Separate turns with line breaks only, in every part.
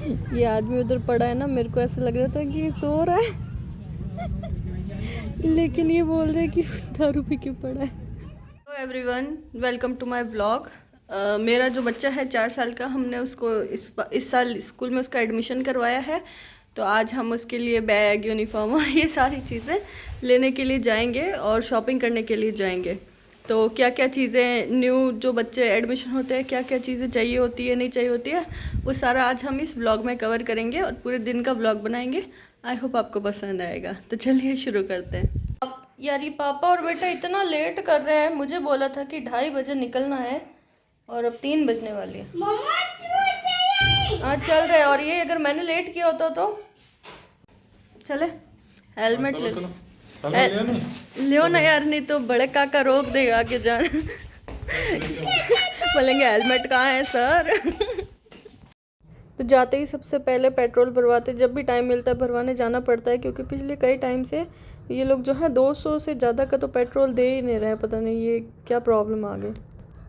ये आदमी उधर पड़ा है ना, मेरे को ऐसा लग रहा था कि ये सो रहा है लेकिन ये बोल रहे हैं कि दारू पी के पड़ा है। Hello everyone, welcome to my vlog. मेरा जो बच्चा है 4 साल का, हमने उसको इस साल स्कूल में उसका एडमिशन करवाया है। तो आज हम उसके लिए बैग, यूनिफॉर्म और ये सारी चीज़ें लेने के लिए जाएंगे और शॉपिंग करने के लिए जाएंगे। तो क्या क्या चीज़ें न्यू जो बच्चे एडमिशन होते हैं, क्या क्या चीज़ें चाहिए होती है, नहीं चाहिए होती है, वो सारा आज हम इस व्लॉग में कवर करेंगे और पूरे दिन का व्लॉग बनाएंगे। आई होप आपको पसंद आएगा। तो चलिए शुरू करते हैं। यार ये पापा और बेटा इतना लेट कर रहे हैं। मुझे बोला था कि 2:30 बजे निकलना है और अब 3 बजने वाली है। हाँ चल रहे हैं। और ये अगर मैंने लेट किया होता तो चले हेलमेट ले लो। लियो ना यार, नहीं तो बड़े काका रोक देगा आगे जाना। बोलेंगे हेलमेट कहाँ है सर। तो जाते ही सबसे पहले पेट्रोल भरवाते, जब भी टाइम मिलता है भरवाने जाना पड़ता है, क्योंकि पिछले कई टाइम से ये लोग जो है 200 से ज़्यादा का तो पेट्रोल दे ही नहीं रहे। पता नहीं ये क्या प्रॉब्लम आ गई।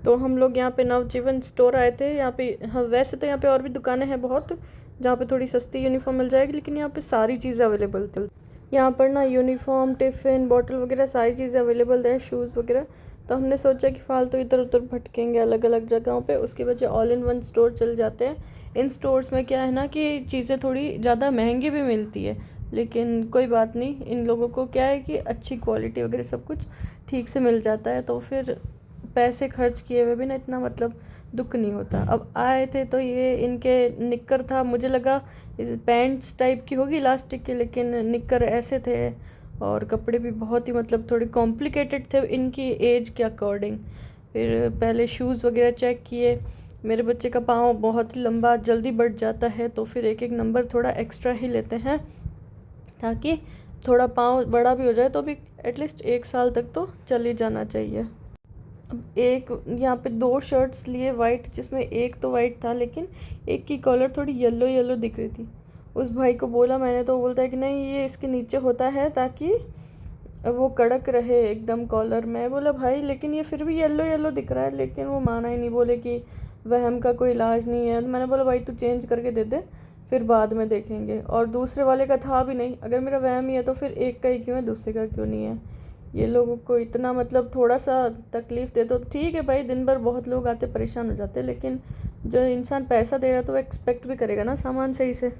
तो हम लोग यहाँ पे नवजीवन स्टोर आए थे। यहाँ पे हाँ, वैसे तो यहाँ पे और भी दुकानें हैं बहुत जहाँ पे थोड़ी सस्ती यूनिफॉर्म मिल जाएगी, लेकिन यहाँ पे सारी चीज़ें अवेलेबल थी। यहाँ पर ना यूनिफॉर्म, टिफ़िन, बॉटल वगैरह सारी चीज़ें अवेलेबल है, शूज़ वगैरह। तो हमने सोचा कि फालतू इधर उधर भटकेंगे अलग अलग जगहों पे, उसके वजह ऑल इन वन स्टोर चल जाते हैं। इन स्टोर्स में क्या है ना कि चीज़ें थोड़ी ज़्यादा महंगी भी मिलती है, लेकिन कोई बात नहीं, इन लोगों को क्या है कि अच्छी क्वालिटी वगैरह सब कुछ ठीक से मिल जाता है। तो फिर पैसे खर्च किए हुए भी ना इतना मतलब दुख नहीं होता। अब आए थे तो ये इनके निक्कर था, मुझे लगा पैंट्स टाइप की होगी इलास्टिक की, लेकिन निक्कर ऐसे थे और कपड़े भी बहुत ही मतलब थोड़े कॉम्प्लिकेटेड थे इनकी एज के अकॉर्डिंग। फिर पहले शूज़ वगैरह चेक किए। मेरे बच्चे का पाँव बहुत ही लंबा जल्दी बढ़ जाता है, तो फिर एक एक नंबर थोड़ा एक्स्ट्रा ही लेते हैं ताकि थोड़ा पाँव बड़ा भी हो जाए, तो भी एटलीस्ट 1 साल तक तो चल ही जाना चाहिए। अब एक यहाँ पे 2 शर्ट्स लिए वाइट, जिसमें एक तो वाइट था लेकिन एक की कॉलर थोड़ी येलो येलो दिख रही थी। उस भाई को बोला मैंने, तो बोलता है कि नहीं ये इसके नीचे होता है ताकि वो कड़क रहे एकदम कॉलर। मैं बोला भाई लेकिन ये फिर भी येलो येलो दिख रहा है, लेकिन वो माना ही नहीं, बोले कि वहम का कोई इलाज नहीं है। मैंने बोला भाई तू चेंज करके दे दे, फिर बाद में देखेंगे। और दूसरे वाले का था भी नहीं, अगर मेरा वहम ही है तो फिर एक का ही क्यों है, दूसरे का क्यों नहीं है। ये लोगों को इतना मतलब थोड़ा सा तकलीफ़ दे तो ठीक है भाई, दिन भर बहुत लोग आते परेशान हो जाते, लेकिन जो इंसान पैसा दे रहा है तो वो एक्सपेक्ट भी करेगा ना सामान सही से।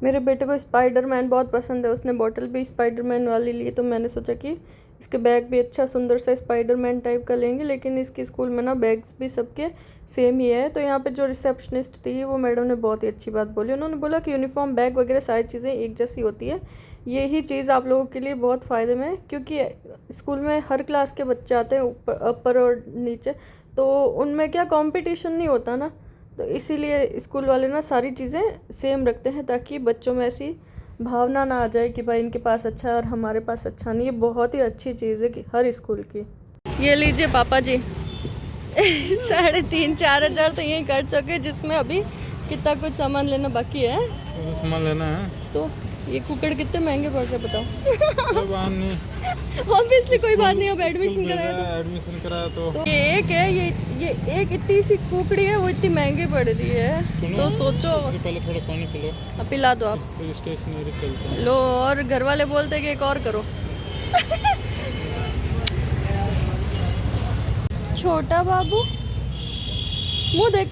मेरे बेटे को स्पाइडरमैन बहुत पसंद है, उसने बॉटल भी स्पाइडरमैन वाली ली, तो मैंने सोचा कि इसके बैग भी अच्छा सुंदर सा स्पाइडरमैन टाइप का लेंगे। लेकिन इसके स्कूल में ना बैग्स भी सबके सेम ही है। तो यहाँ पे जो रिसेप्शनिस्ट थी वो मैडम ने बहुत ही अच्छी बात बोली। उन्होंने बोला कि यूनिफॉर्म, बैग वगैरह सारी चीज़ें एक जैसी होती है। यही चीज़ आप लोगों के लिए बहुत फ़ायदे में है, क्योंकि स्कूल में हर क्लास के बच्चे आते हैं, ऊपर अपर और नीचे, तो उनमें क्या कंपटीशन नहीं होता ना। तो इसीलिए स्कूल वाले ना सारी चीज़ें सेम रखते हैं, ताकि बच्चों में ऐसी भावना ना आ जाए कि भाई इनके पास अच्छा है और हमारे पास अच्छा नहीं। ये बहुत ही अच्छी चीज़ है कि हर स्कूल की। ये लीजिए पापा जी। 3,500-4 हज़ार तो यही कर चुके, जिसमें अभी कितना कुछ सामान लेना बाकी है।
सामान लेना है
तो ये कुकड़ कितने महंगे पड़ रहे बताओ।
कोई बात नहीं,
ऑब्वियसली कोई बात नहीं, अब एडमिशन
कराया तो
ये एक है, ये एक इतनी सी कुकड़ी है, वो इतनी महंगी पड़ रही है। तो सोचो,
पहले थोड़ा पानी पिलो।
अब पिला दो आप।
फिर स्टेशनरी चलते हैं।
लो, और घर वाले बोलते हैं कि एक और करो। छोटा बाबू मुँह देख,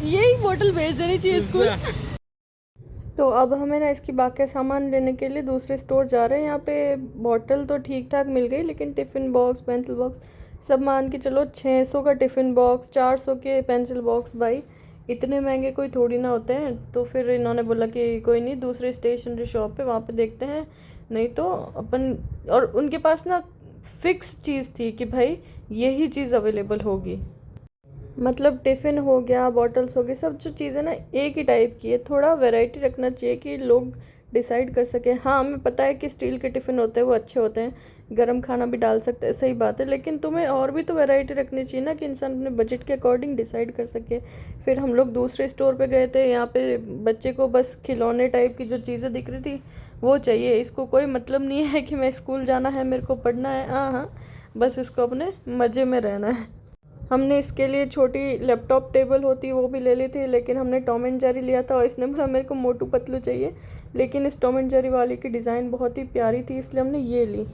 यही बोतल भेज देनी चाहिए स्कूल। तो अब हमें ना इसकी बाकी सामान लेने के लिए दूसरे स्टोर जा रहे हैं। यहाँ पे बॉटल तो ठीक ठाक मिल गई, लेकिन टिफ़िन बॉक्स, पेंसिल बॉक्स सब मान के चलो 600 का टिफ़िन बॉक्स, 400 के पेंसिल बॉक्स। भाई इतने महंगे कोई थोड़ी ना होते हैं। तो फिर इन्होंने बोला कि कोई नहीं, दूसरे स्टेशनरी शॉप पे वहाँ पे देखते हैं, नहीं तो अपन। और उनके पास ना फिक्स चीज़ थी कि भाई यही चीज़ अवेलेबल होगी। मतलब टिफ़िन हो गया, बॉटल्स हो गए, सब जो चीज़ें ना एक ही टाइप की है। थोड़ा वैरायटी रखना चाहिए कि लोग डिसाइड कर सकें। हाँ हमें पता है कि स्टील के टिफ़िन होते हैं वो अच्छे होते हैं, गर्म खाना भी डाल सकते हैं, सही बात है, लेकिन तुम्हें और भी तो वैरायटी रखनी चाहिए ना कि इंसान अपने बजट के अकॉर्डिंग डिसाइड कर सके। फिर हम लोग दूसरे स्टोर पे गए थे। यहाँ पे बच्चे को बस खिलौने टाइप की जो चीज़ें दिख रही थी वो चाहिए। इसको कोई मतलब नहीं है कि मैं स्कूल जाना है, मेरे को पढ़ना है। हाँ हाँ, बस इसको अपने मज़े में रहना है। हमने इसके लिए छोटी लैपटॉप टेबल होती है वो भी ले ली थी, लेकिन हमने टॉम एंड जेरी लिया था और इसने बोला मेरे को मोटू पतलू चाहिए, लेकिन इस टॉम एंड जेरी वाली की डिज़ाइन बहुत ही प्यारी थी इसलिए हमने ये ली।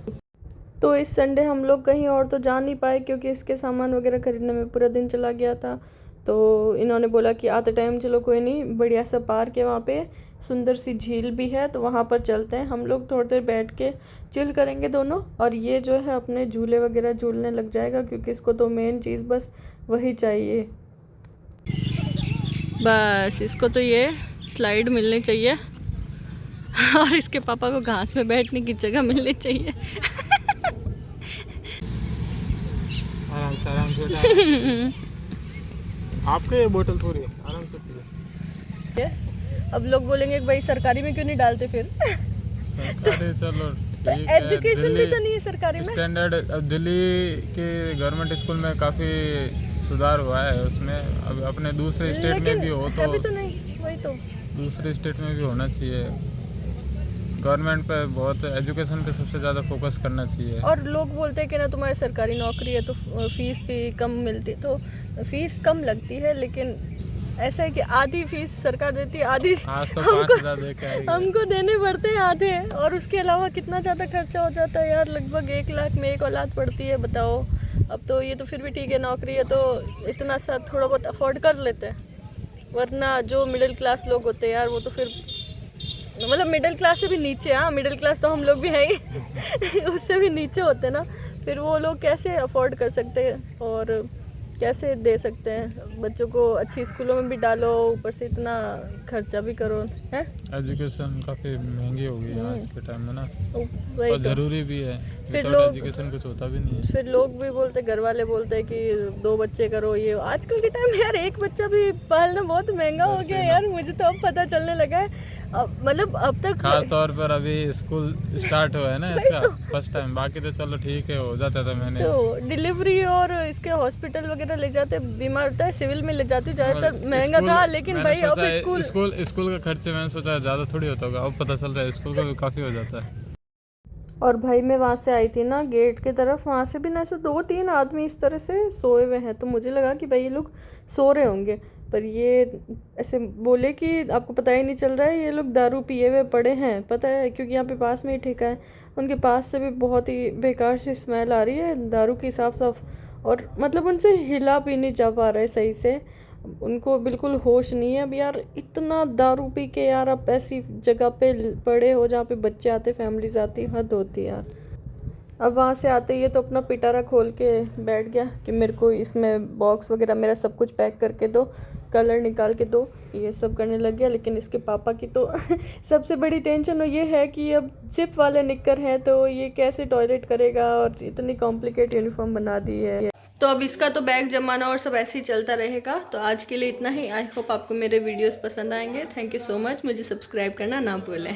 तो इस संडे हम लोग कहीं और तो जा नहीं पाए क्योंकि इसके सामान वगैरह खरीदने में पूरा दिन चला गया था। तो इन्होंने बोला कि आते टाइम चलो कोई नहीं, बढ़िया सा पार्क है वहाँ पे, सुंदर सी झील भी है, तो वहाँ पर चलते हैं। हम लोग थोड़ी देर बैठ के चिल करेंगे दोनों, और ये जो है अपने झूले वगैरह झूलने लग जाएगा क्योंकि इसको तो मेन चीज़ बस वही चाहिए। बस इसको तो ये स्लाइड मिलनी चाहिए और इसके पापा को घास में बैठने की जगह मिलनी चाहिए।
आराम से उठाओ। आपके ये बोतल थोड़ी है, आराम से पियो।
अब लोग बोलेंगे कि भाई सरकारी में क्यों नहीं डालते फिर।
सरकारी चलो ठीक है,
एजुकेशन भी तो नहीं है सरकारी में।
स्टैंडर्ड अब दिल्ली के गवर्नमेंट स्कूल में काफ़ी सुधार हुआ है उसमें। अब अपने दूसरे स्टेट में भी हो
अभी तो नहीं, वही तो
दूसरे स्टेट में भी होना चाहिए। गवर्नमेंट पे बहुत एजुकेशन पे सबसे ज़्यादा फोकस करना चाहिए।
और लोग बोलते हैं कि ना तुम्हारी सरकारी नौकरी है तो फीस भी कम मिलती है, तो फीस कम लगती है, लेकिन ऐसा है कि आधी फीस सरकार देती है, आधी
आज तो
हमको
5,000 दे के आएगी।
हमको देने पड़ते हैं आधे, और उसके अलावा कितना ज़्यादा खर्चा हो जाता है यार, लगभग 1 लाख में एक औलाद पड़ती है, बताओ। अब तो ये तो फिर भी ठीक है, नौकरी है तो इतना सा थोड़ा बहुत अफोर्ड कर लेते हैं, वरना जो मिडिल क्लास लोग होते हैं यार वो तो फिर मतलब मिडिल क्लास से भी नीचे, हाँ मिडिल क्लास तो हम लोग भी हैं ही उससे भी नीचे होते हैं ना, फिर वो लोग कैसे अफोर्ड कर सकते हैं और कैसे दे सकते हैं। बच्चों को अच्छी स्कूलों में भी डालो, ऊपर से इतना खर्चा भी करो, है
एजुकेशन काफ़ी महंगी हो गई है आज के टाइम में ना,
वही
और
तो।
ज़रूरी भी है।
फिर
विदाउट
लोग
एजुकेशन कुछ होता भी नहीं है।
फिर लोग भी बोलते, घर वाले बोलते हैं कि 2 बच्चे करो, ये आजकल के टाइम में यार 1 बच्चा भी पालना बहुत महंगा हो गया यार, मुझे तो अब पता चलने लगा है। मतलब अब तक
खास तौर पर अभी स्कूल स्टार्ट हुआ है ना इसका फर्स्ट टाइम, बाकी तो चलो ठीक है हो जाता था। मैंने
तो डिलीवरी और इसके हॉस्पिटल वगैरह ले जाते, बीमार होता है सिविल में ले जाती, ज़्यादातर महंगा था, लेकिन भाई अब
स्कूल का खर्चे मैंने सोचा ज़्यादा थोड़ी होता होगा, अब पता चल रहा है स्कूल का भी काफ़ी हो जाता है।
और भाई मैं वहाँ से आई थी ना गेट की तरफ, वहाँ से भी ना ऐसे 2-3 आदमी इस तरह से सोए हुए हैं, तो मुझे लगा कि भाई ये लोग सो रहे होंगे, पर ये ऐसे बोले कि आपको पता ही नहीं चल रहा है, ये लोग दारू पिए हुए पड़े हैं, पता है, क्योंकि यहाँ पे पास में ही ठेका है, उनके पास से भी बहुत ही बेकार सी स्मेल आ रही है दारू की, साफ, और मतलब उनसे हिला भी नहीं जा पा रहा है सही से, उनको बिल्कुल होश नहीं है। अब यार इतना दारू पी के यार आप ऐसी जगह पे पड़े हो जहाँ पे बच्चे आते, फैमिलीज आती, हद होती है यार। अब वहाँ से आते ही तो अपना पिटारा खोल के बैठ गया कि मेरे को इसमें बॉक्स वगैरह मेरा सब कुछ पैक करके दो, कलर निकाल के दो, ये सब करने लग गया। लेकिन इसके पापा की तो सबसे बड़ी टेंशन ये है कि अब जिप वाले निक्कर हैं तो ये कैसे टॉयलेट करेगा, और इतनी कॉम्प्लिकेट यूनिफॉर्म बना दी है। तो अब इसका तो बैग जमाना और सब ऐसे ही चलता रहेगा। तो आज के लिए इतना ही। आई होप आपको मेरे वीडियोस पसंद आएंगे। Thank you so much. मुझे सब्सक्राइब करना ना भूलें।